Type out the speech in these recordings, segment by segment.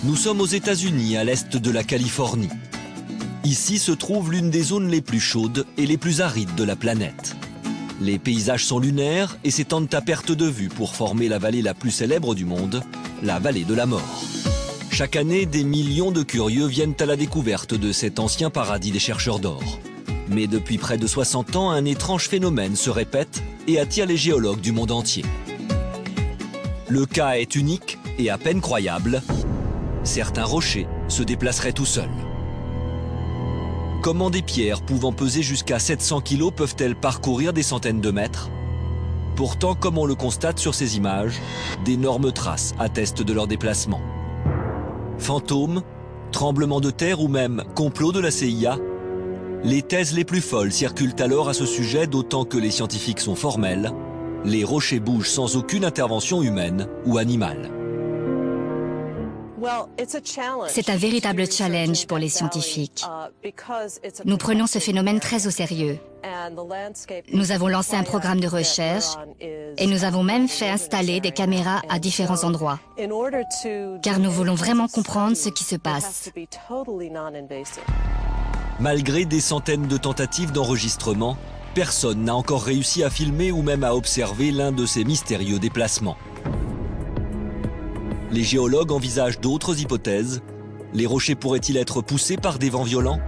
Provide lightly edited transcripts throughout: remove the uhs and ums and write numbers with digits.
Nous sommes aux États-Unis, à l'est de la Californie. Ici se trouve l'une des zones les plus chaudes et les plus arides de la planète. Les paysages sont lunaires et s'étendent à perte de vue pour former la vallée la plus célèbre du monde, la vallée de la mort. Chaque année, des millions de curieux viennent à la découverte de cet ancien paradis des chercheurs d'or. Mais depuis près de 60 ans, un étrange phénomène se répète et attire les géologues du monde entier. Le cas est unique et à peine croyable. Certains rochers se déplaceraient tout seuls. Comment des pierres pouvant peser jusqu'à 700 kg peuvent-elles parcourir des centaines de mètres? Pourtant, comme on le constate sur ces images, d'énormes traces attestent de leur déplacement. Fantômes, tremblements de terre ou même complot de la CIA, les thèses les plus folles circulent alors à ce sujet, d'autant que les scientifiques sont formels. Les rochers bougent sans aucune intervention humaine ou animale. C'est un véritable challenge pour les scientifiques. Nous prenons ce phénomène très au sérieux. Nous avons lancé un programme de recherche et nous avons même fait installer des caméras à différents endroits, car nous voulons vraiment comprendre ce qui se passe. Malgré des centaines de tentatives d'enregistrement, personne n'a encore réussi à filmer ou même à observer l'un de ces mystérieux déplacements. Les géologues envisagent d'autres hypothèses. Les rochers pourraient-ils être poussés par des vents violents?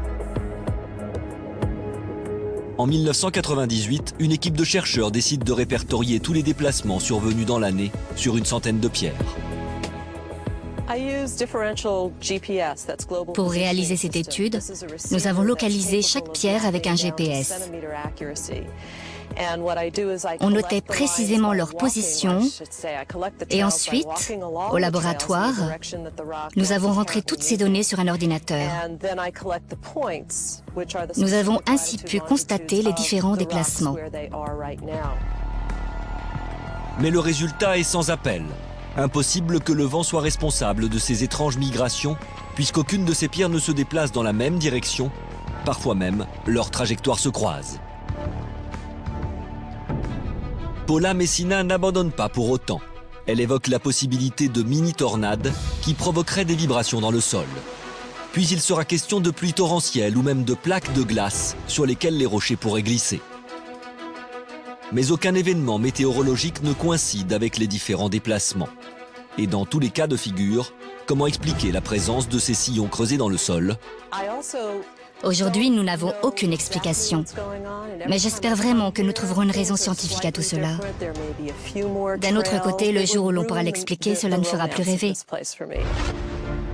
En 1998, une équipe de chercheurs décide de répertorier tous les déplacements survenus dans l'année sur une centaine de pierres. Pour réaliser cette étude, nous avons localisé chaque pierre avec un GPS. On notait précisément leur position et ensuite, au laboratoire, nous avons rentré toutes ces données sur un ordinateur. Nous avons ainsi pu constater les différents déplacements. Mais le résultat est sans appel. Impossible que le vent soit responsable de ces étranges migrations, puisqu'aucune de ces pierres ne se déplace dans la même direction. Parfois même, leurs trajectoires se croisent. Paula Messina n'abandonne pas pour autant. Elle évoque la possibilité de mini-tornades qui provoqueraient des vibrations dans le sol. Puis il sera question de pluies torrentielles ou même de plaques de glace sur lesquelles les rochers pourraient glisser. Mais aucun événement météorologique ne coïncide avec les différents déplacements. Et dans tous les cas de figure, comment expliquer la présence de ces sillons creusés dans le sol? Aujourd'hui, nous n'avons aucune explication. Mais j'espère vraiment que nous trouverons une raison scientifique à tout cela. D'un autre côté, le jour où l'on pourra l'expliquer, cela ne fera plus rêver.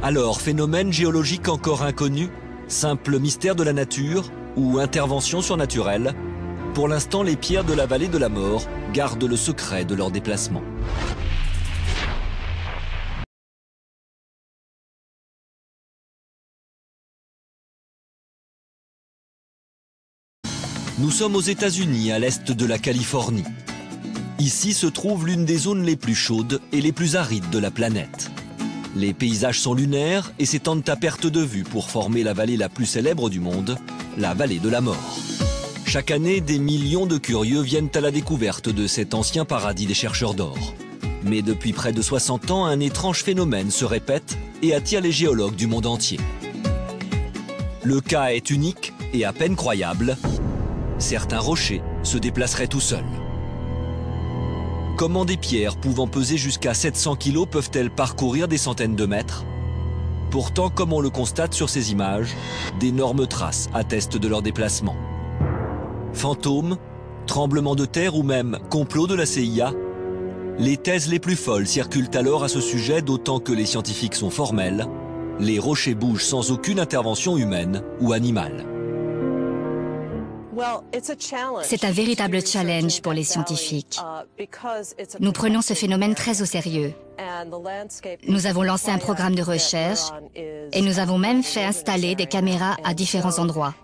Alors, phénomène géologique encore inconnu, simple mystère de la nature ou intervention surnaturelle? Pour l'instant, les pierres de la vallée de la mort gardent le secret de leur déplacement. Nous sommes aux États-Unis, à l'est de la Californie. Ici se trouve l'une des zones les plus chaudes et les plus arides de la planète. Les paysages sont lunaires et s'étendent à perte de vue pour former la vallée la plus célèbre du monde, la vallée de la mort. Chaque année, des millions de curieux viennent à la découverte de cet ancien paradis des chercheurs d'or. Mais depuis près de 60 ans, un étrange phénomène se répète et attire les géologues du monde entier. Le cas est unique et à peine croyable. Certains rochers se déplaceraient tout seuls. Comment des pierres pouvant peser jusqu'à 700 kg peuvent-elles parcourir des centaines de mètres? Pourtant, comme on le constate sur ces images, d'énormes traces attestent de leur déplacement. Fantômes, tremblements de terre ou même complot de la CIA, les thèses les plus folles circulent alors à ce sujet, d'autant que les scientifiques sont formels. Les rochers bougent sans aucune intervention humaine ou animale. C'est un véritable challenge pour les scientifiques. Nous prenons ce phénomène très au sérieux. Nous avons lancé un programme de recherche et nous avons même fait installer des caméras à différents endroits,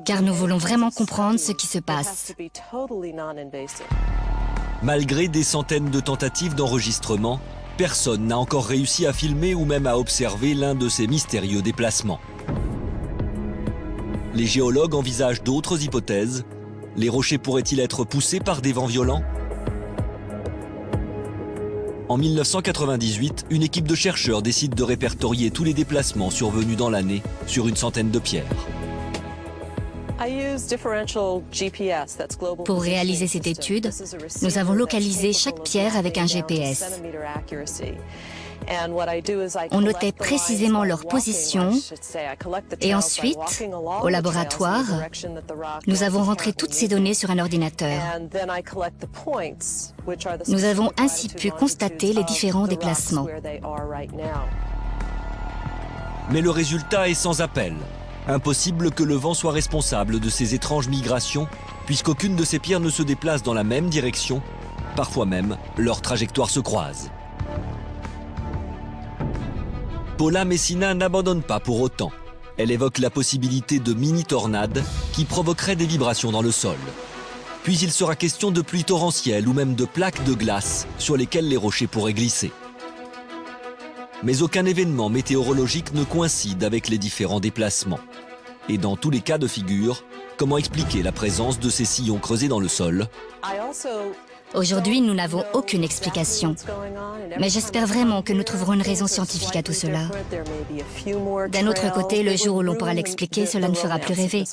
car nous voulons vraiment comprendre ce qui se passe. Malgré des centaines de tentatives d'enregistrement, personne n'a encore réussi à filmer ou même à observer l'un de ces mystérieux déplacements. Les géologues envisagent d'autres hypothèses. Les rochers pourraient-ils être poussés par des vents violents? En 1998, une équipe de chercheurs décide de répertorier tous les déplacements survenus dans l'année sur une centaine de pierres. Pour réaliser cette étude, nous avons localisé chaque pierre avec un GPS. On notait précisément leur position et ensuite, au laboratoire, nous avons rentré toutes ces données sur un ordinateur. Nous avons ainsi pu constater les différents déplacements. Mais le résultat est sans appel. Impossible que le vent soit responsable de ces étranges migrations, puisqu'aucune de ces pierres ne se déplace dans la même direction. Parfois même, leurs trajectoires se croisent. Paula Messina n'abandonne pas pour autant. Elle évoque la possibilité de mini-tornades qui provoqueraient des vibrations dans le sol. Puis il sera question de pluies torrentielles ou même de plaques de glace sur lesquelles les rochers pourraient glisser. Mais aucun événement météorologique ne coïncide avec les différents déplacements. Et dans tous les cas de figure, comment expliquer la présence de ces sillons creusés dans le sol? Aujourd'hui, nous n'avons aucune explication. Mais j'espère vraiment que nous trouverons une raison scientifique à tout cela. D'un autre côté, le jour où l'on pourra l'expliquer, cela ne fera plus rêver.